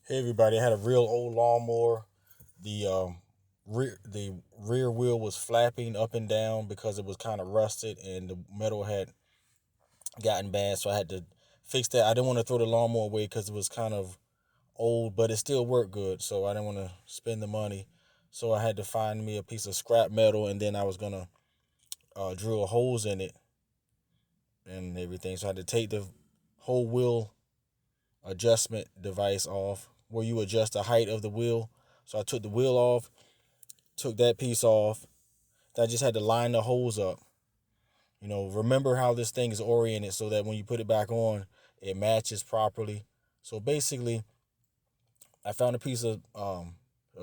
Hey everybody, I had a real old lawnmower. The rear wheel was flapping up and down because it was kind of rusted and the metal had gotten bad, so I had to fix that. I didn't want to throw the lawnmower away because it was kind of old, but it still worked good, so I didn't want to spend the money. So I had to find me a piece of scrap metal, and then I was gonna drill holes in it and everything. So I had to take the whole wheel adjustment device off, where you adjust the height of the wheel. So I took the wheel off, took that piece off. I just had to line the holes up. Remember how this thing is oriented so that when you put it back on, it matches properly. So basically, I found a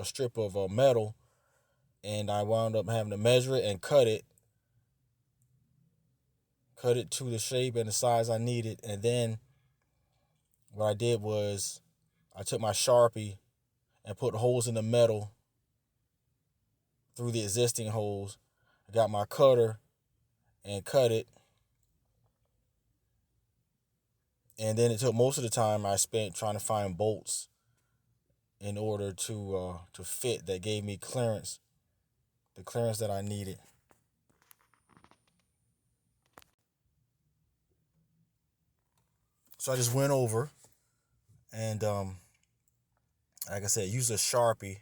strip of metal, and I wound up having to measure it and cut it to the shape and the size I needed. And then what I did was I took my Sharpie and put holes in the metal through the existing holes. I got my cutter and cut it. And then it took most of the time I spent trying to find bolts in order to fit that gave me clearance, the clearance that I needed. So I just went over and, like I said, use a Sharpie.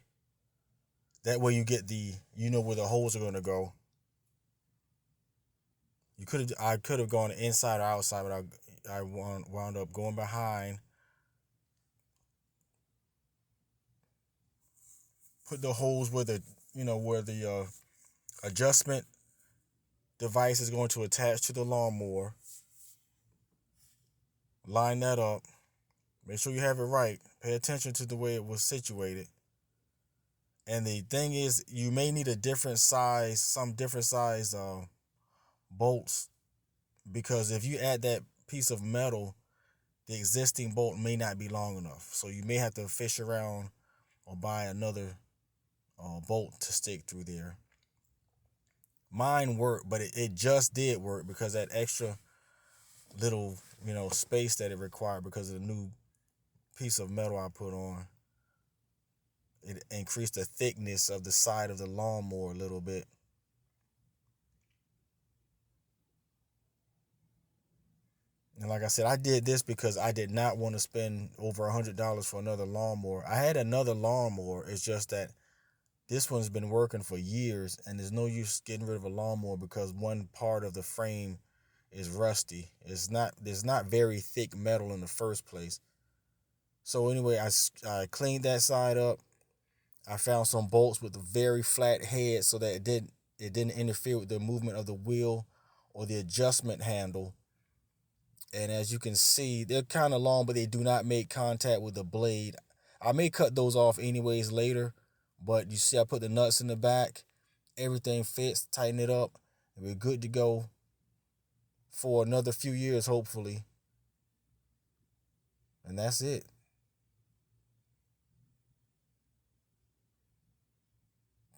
That way you get where the holes are going to go. I could have gone inside or outside, but I wound up going behind. Put the holes where the adjustment device is going to attach to the lawnmower. Line that up. Make sure you have it right. Pay attention to the way it was situated. And the thing is, you may need some different size bolts, because if you add that piece of metal, the existing bolt may not be long enough. So you may have to fish around or buy another bolt to stick through there. Mine worked, but it just did work because that extra little space that it required because of the new piece of metal I put on. It increased the thickness of the side of the lawnmower a little bit. And like I said, I did this because I did not want to spend over $100 for another lawnmower. I had another lawnmower. It's just that this one's been working for years, and there's no use getting rid of a lawnmower because one part of the frame is rusty. There's not very thick metal in the first place. So anyway, I cleaned that side up. I found some bolts with a very flat head so that it didn't interfere with the movement of the wheel or the adjustment handle. And as you can see, they're kind of long, but they do not make contact with the blade. I may cut those off anyways later, but you see I put the nuts in the back. Everything fits, tighten it up, and we're good to go for another few years, hopefully. And that's it.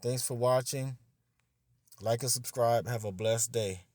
Thanks for watching. Like and subscribe. Have a blessed day.